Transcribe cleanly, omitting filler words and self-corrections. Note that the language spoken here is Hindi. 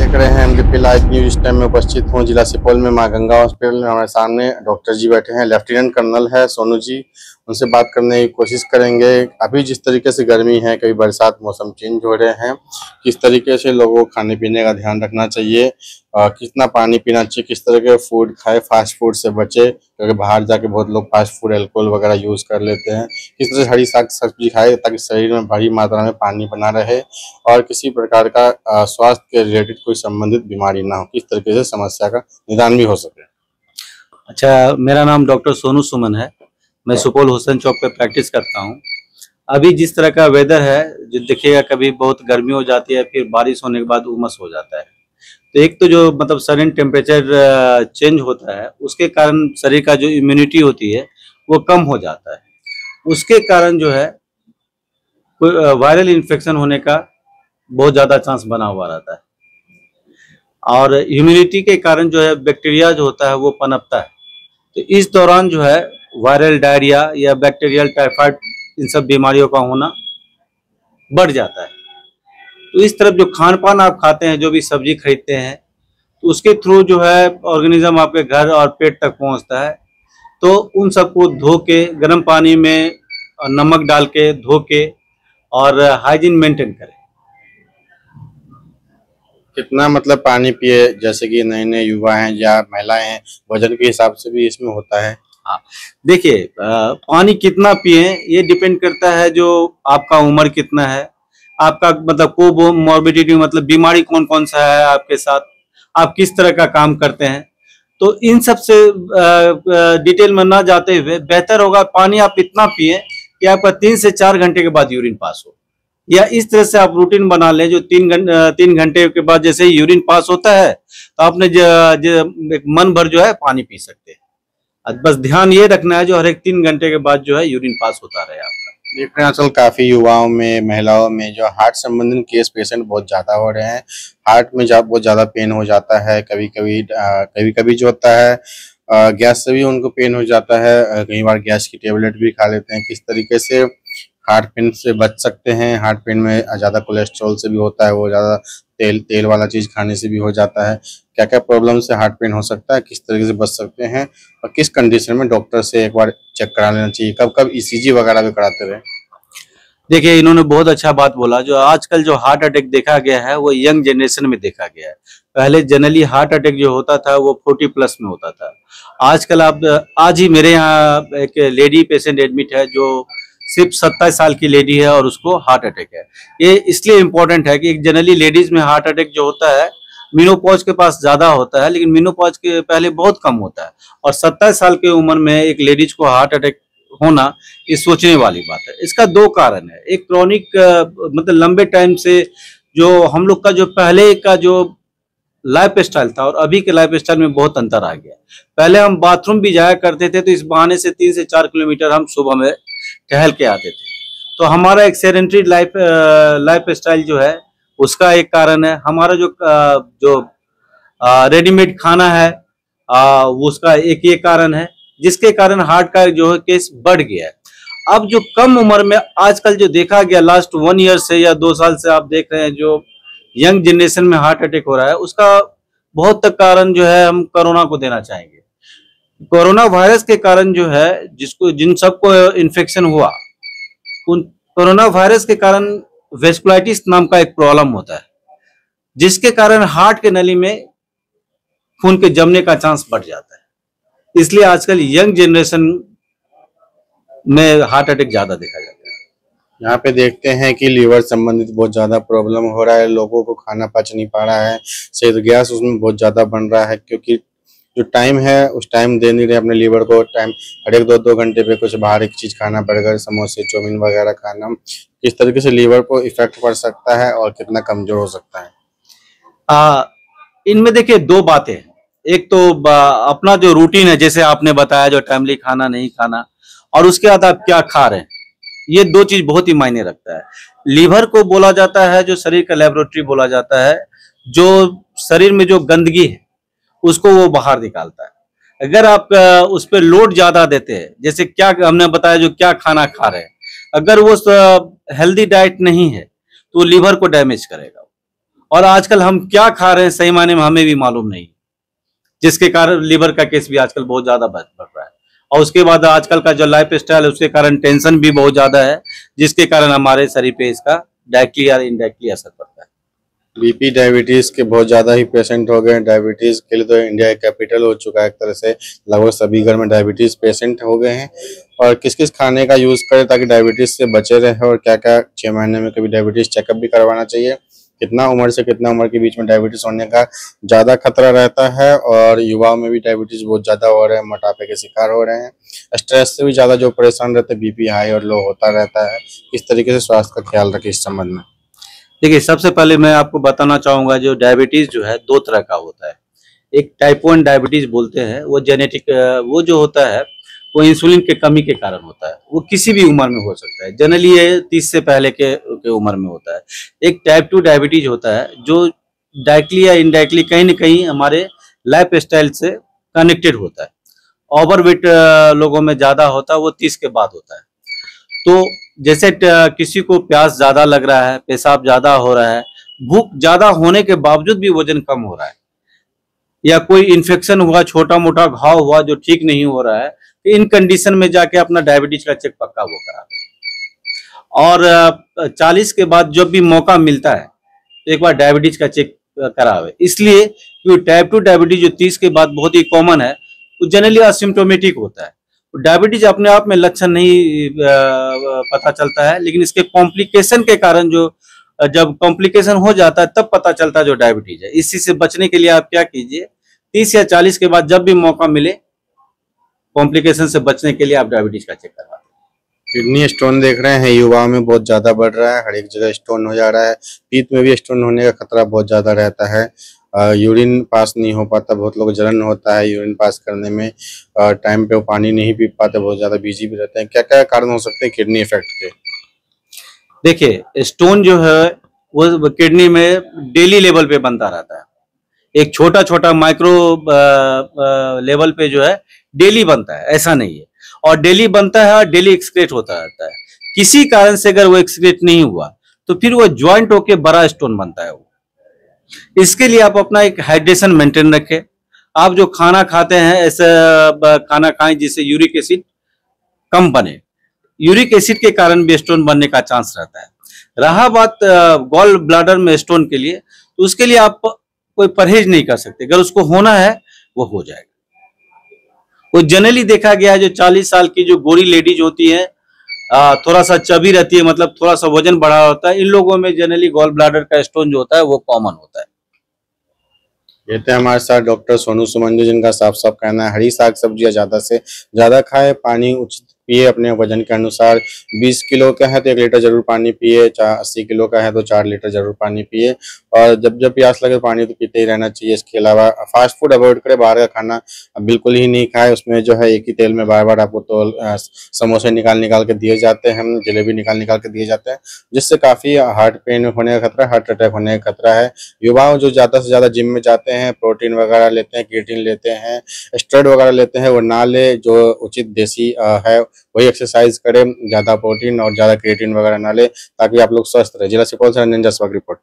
देख रहे हैं एमडीपी लाइव न्यूज। इस टाइम में उपस्थित हूँ जिला सुपौल में मां गंगा हॉस्पिटल। हमारे सामने डॉक्टर जी बैठे हैं, लेफ्टिनेंट कर्नल है सोनू जी। उनसे बात करने की कोशिश करेंगे। अभी जिस तरीके से गर्मी है, कभी बरसात, मौसम चेंज हो रहे हैं, किस तरीके से लोगों को खाने पीने का ध्यान रखना चाहिए, कितना पानी पीना चाहिए, किस तरह के फूड खाए, फास्ट फूड से बचे क्योंकि बाहर जाके बहुत लोग फास्ट फूड अल्कोहल वगैरह यूज कर लेते हैं। किस तरह से हरी साग सब्जी खाए ताकि शरीर में भारी मात्रा में पानी बना रहे और किसी प्रकार का स्वास्थ्य के रिलेटेड कोई संबंधित बीमारी ना हो, किस तरीके से समस्या का निदान भी हो सके। अच्छा, मेरा नाम डॉक्टर सोनू सुमन है। मैं सुपौल हुसैन चौक पे प्रैक्टिस करता हूँ। अभी जिस तरह का वेदर है, जो देखिएगा, कभी बहुत गर्मी हो जाती है, फिर बारिश होने के बाद उमस हो जाता है। तो एक तो जो मतलब सडन टेम्परेचर चेंज होता है, उसके कारण शरीर का जो इम्यूनिटी होती है वो कम हो जाता है। उसके कारण जो है वायरल इन्फेक्शन होने का बहुत ज़्यादा चांस बना हुआ रहता है। और ह्यूमिडिटी के कारण जो है बैक्टीरिया जो होता है वो पनपता है। तो इस दौरान जो है वायरल डायरिया या बैक्टीरियल टाइफाइड, इन सब बीमारियों का होना बढ़ जाता है। तो इस तरफ जो खान पान आप खाते हैं, जो भी सब्जी खरीदते हैं, तो उसके थ्रू जो है ऑर्गेनिज्म आपके घर और पेट तक पहुंचता है। तो उन सबको धो के गर्म पानी में नमक डाल के धो के और हाइजीन मेंटेन करें। कितना मतलब पानी पिए, जैसे कि नए नए युवा हैं या महिलाएं हैं, वजन के हिसाब से भी इसमें होता है। हाँ, देखिए, पानी कितना पिए ये डिपेंड करता है जो आपका उम्र कितना है, आपका मतलब कोमॉर्बिडिटी मतलब बीमारी कौन कौन सा है आपके साथ, आप किस तरह का काम करते हैं। तो इन सब से डिटेल में ना जाते हुए बेहतर होगा पानी आप इतना पिए कि आपका 3 से 4 घंटे के बाद यूरिन पास हो, या इस तरह से आप रूटीन बना लें जो 3 घंटे के बाद जैसे ही यूरिन पास होता है तो आपने एक मन भर जो है पानी पी सकते हैं। बस ध्यान ये रखना है जो हर एक 3 घंटे के बाद जो है यूरिन पास होता रहे आपका। देख रहे हैं आजकल काफी युवाओं में, महिलाओं में जो हार्ट संबंधित केस पेशेंट बहुत ज्यादा हो रहे हैं। हार्ट में बहुत ज्यादा पेन हो जाता है, कभी कभी जो होता है गैस से भी उनको पेन हो जाता है। कई बार गैस की टेबलेट भी खा लेते हैं। किस तरीके से हार्ट पेन से बच सकते हैं? हार्ट पेन में ज़्यादा कोलेस्ट्रॉल से भी होता है, वो ज़्यादा तेल वाला चीज़ खाने से भी हो जाता है। क्या क्या प्रॉब्लम से हार्ट पेन हो सकता है, किस तरीके से बच सकते हैं और किस कंडीशन में डॉक्टर से एक बार चेक करा लेना चाहिए? कब कब ईसीजी वगैरह भी कराते रहे? देखिए, इन्होंने बहुत अच्छा बात बोला। जो आजकल जो हार्ट अटैक देखा गया है वो यंग जनरेशन में देखा गया है। पहले जनरली हार्ट अटैक जो होता था वो 40+ में होता था। आजकल आज ही मेरे यहाँ एक लेडी पेशेंट एडमिट है जो सिर्फ 27 साल की लेडी है और उसको हार्ट अटैक है। ये इसलिए इम्पोर्टेंट है कि जनरली लेडीज में हार्ट अटैक जो होता है मेनोपॉज के पास ज्यादा होता है, लेकिन मेनोपॉज के पहले बहुत कम होता है। और 27 साल की उम्र में एक लेडीज को हार्ट अटैक होना ये सोचने वाली बात है। इसका 2 कारण है। एक क्रॉनिक मतलब लंबे टाइम से जो हम लोग का जो पहले का जो लाइफ स्टाइल था और अभी के लाइफ स्टाइल में बहुत अंतर आ गया। पहले हम बाथरूम भी जाया करते थे तो इस बहाने से 3 से 4 किलोमीटर हम सुबह में टहल के आते थे। तो हमारा एक सेडेंटरी लाइफ स्टाइल जो है उसका एक कारण है। हमारा जो रेडीमेड खाना है उसका एक ये कारण है, जिसके कारण हार्ट का जो है केस बढ़ गया है। अब जो कम उम्र में आजकल जो देखा गया लास्ट 1 ईयर से या 2 साल से आप देख रहे हैं जो यंग जनरेशन में हार्ट अटैक हो रहा है, उसका बहुत तक कारण जो है हम कोरोना को देना चाहेंगे। कोरोना वायरस के कारण जो है जिन सबको इन्फेक्शन हुआ, उन कोरोना वायरस के कारण वेस्कुलाइटिस नाम का एक प्रॉब्लम होता है, जिसके कारण हार्ट के नली में खून के जमने का चांस बढ़ जाता है। इसलिए आजकल यंग जनरेशन में हार्ट अटैक ज्यादा देखा जाता है। यहाँ पे देखते हैं कि लीवर संबंधित बहुत ज्यादा प्रॉब्लम हो रहा है, लोगों को खाना पच नहीं पा रहा है, शायद गैस उसमें बहुत ज्यादा बन रहा है क्योंकि जो टाइम है उस टाइम दे नहीं रहे अपने लीवर को। टाइम हर एक 2-2 घंटे पे कुछ बाहर एक चीज खाना, बर्गर, समोसे, चाउमीन वगैरह खाना, किस तरीके से लीवर को इफेक्ट पड़ सकता है और कितना कमजोर हो सकता है? इनमें देखिए 2 बातें। एक तो अपना जो रूटीन है, जैसे आपने बताया जो टाइमली खाना नहीं खाना, और उसके बाद आप क्या खा रहे हैं, ये 2 चीज बहुत ही मायने रखता है। लीवर को बोला जाता है जो शरीर का लेबोरेटरी बोला जाता है, जो शरीर में जो गंदगी है उसको वो बाहर निकालता है। अगर आप उस पर लोड ज्यादा देते हैं, जैसे क्या हमने बताया जो क्या खाना खा रहे हैं, अगर वो हेल्दी डाइट नहीं है तो लीवर को डैमेज करेगा। और आजकल हम क्या खा रहे हैं सही मायने में हमें भी मालूम नहीं, जिसके कारण लिवर का केस भी आजकल बहुत ज्यादा बढ़ रहा है। और उसके बाद आजकल का जो लाइफ स्टाइल है उसके कारण टेंशन भी बहुत ज्यादा है, जिसके कारण हमारे शरीर पे इसका डायरेक्टली या इनडायरेक्टली असर पड़ता है। बीपी डायबिटीज के बहुत ज्यादा ही पेशेंट हो गए हैं। डायबिटीज के लिए तो इंडिया एक कैपिटल हो चुका है एक तरह से, लगभग सभी घर में डायबिटीज पेशेंट हो गए हैं। और किस किस खाने का यूज करें ताकि डायबिटीज से बचे रहे, और क्या क्या 6 महीने में कभी डायबिटीज चेकअप भी करवाना चाहिए, कितना उम्र से कितना उम्र के बीच में डायबिटीज होने का ज्यादा खतरा रहता है, और युवाओं में भी डायबिटीज बहुत ज्यादा हो रहे हैं, मोटापे के शिकार हो रहे हैं, स्ट्रेस से भी ज्यादा जो परेशान रहते हैं, बीपी हाई और लो होता रहता है। किस तरीके से स्वास्थ्य का ख्याल रखें इस संबंध में? देखिए, सबसे पहले मैं आपको बताना चाहूंगा जो डायबिटीज जो है 2 तरह का होता है। एक टाइप 1 डायबिटीज बोलते हैं, वो जेनेटिक वो जो होता है वो इंसुलिन के कमी के कारण होता है। वो किसी भी उम्र में हो सकता है, जनरली ये 30 से पहले के उम्र में होता है। एक टाइप 2 डायबिटीज होता है जो डायरेक्टली या इनडायरेक्टली कहीं न कहीं हमारे लाइफ स्टाइल से कनेक्टेड होता है। ओवरवेट लोगों में ज्यादा होता है, वो 30 के बाद होता है। तो जैसे किसी को प्यास ज्यादा लग रहा है, पेशाब ज्यादा हो रहा है, भूख ज्यादा होने के बावजूद भी वजन कम हो रहा है, या कोई इन्फेक्शन हुआ, छोटा मोटा घाव हुआ जो ठीक नहीं हो रहा है, तो इन कंडीशन में जाके अपना डायबिटीज का चेक पक्का वो करा। और 40 के बाद जब भी मौका मिलता है तो एक बार डायबिटीज का चेक करावे, इसलिए क्योंकि टाइप 2 डायबिटीज जो 30 के बाद बहुत ही कॉमन है, वो जनरली असिम्प्टोमेटिक होता है। डायबिटीज अपने आप में लक्षण नहीं पता चलता है, लेकिन इसके कॉम्प्लिकेशन के कारण जो जब कॉम्प्लिकेशन हो जाता है तब पता चलता है जो डायबिटीज है। इसी से बचने के लिए आप क्या कीजिए, 30 या 40 के बाद जब भी मौका मिले, कॉम्प्लिकेशन से बचने के लिए आप डायबिटीज का चेक करवा दें। किडनी स्टोन देख रहे हैं युवाओं में बहुत ज्यादा बढ़ रहा है, हर एक जगह स्टोन हो जा रहा है, पीठ में भी स्टोन होने का खतरा बहुत ज्यादा रहता है। यूरिन पास नहीं हो पाता, बहुत लोग जलन होता है यूरिन पास करने में, टाइम पे वो पानी नहीं पी पाते, बहुत ज्यादा बिजी भी रहते हैं। क्या क्या कारण हो सकते हैं किडनी इफेक्ट के? देखिए, स्टोन जो है वो किडनी में डेली लेवल पे बनता रहता है। एक छोटा छोटा माइक्रो लेवल पे जो है डेली बनता है, ऐसा नहीं है। और डेली बनता है और डेली एक्सक्रेट होता रहता है। किसी कारण से अगर वो एक्सक्रेट नहीं हुआ तो फिर वो ज्वाइंट होके बड़ा स्टोन बनता है। वो इसके लिए आप अपना एक हाइड्रेशन मेंटेन रखें। आप जो खाना खाते हैं ऐसा खाना खाएं जिससे यूरिक एसिड कम बने। यूरिक एसिड के कारण भी स्टोन बनने का चांस रहता है। रहा बात गॉल ब्लाडर में स्टोन के लिए, तो उसके लिए आप कोई परहेज नहीं कर सकते। अगर उसको होना है वो हो जाएगा। वो जनरली देखा गया है जो 40 साल की जो गोरी लेडीज होती है, थोड़ा सा चबी रहती है, मतलब थोड़ा सा वजन बढ़ा होता है, इन लोगों में जनरली गॉल ब्लाडर का स्टोन जो होता है वो कॉमन होता है। ये थे हमारे साथ डॉक्टर सोनू सुमन जी, जिनका साफ साफ कहना है हरी साग सब्जियां ज्यादा से ज्यादा खाए, पानी उचित पिए अपने वजन के अनुसार। 20 किलो का है तो 1 लीटर जरूर पानी पिए, 80 किलो का है तो 4 लीटर जरूर पानी पिए, और जब जब प्यास लगे पानी तो पीते ही रहना चाहिए। इसके अलावा फास्ट फूड अवॉइड करें, बाहर का खाना बिल्कुल ही नहीं खाए। उसमें जो है एक ही तेल में बार बार आपको तो समोसे निकाल के दिए जाते हैं, जलेबी निकाल के दिए जाते हैं, जिससे काफी हार्ट पेन होने का खतरा, हार्ट अटैक होने का खतरा है। युवाओं जो ज्यादा से ज्यादा जिम में जाते हैं, प्रोटीन वगैरह लेते हैं, क्रिएटिन लेते हैं, स्टेरॉइड वगैरह लेते हैं, वो ना ले। जो उचित देसी है वही एक्सरसाइज करें, ज्यादा प्रोटीन और ज्यादा क्रिएटिन वगैरह ना ले, ताकि आप लोग स्वस्थ रहे। जिला सुपौल से रंजन जसवा की रिपोर्ट।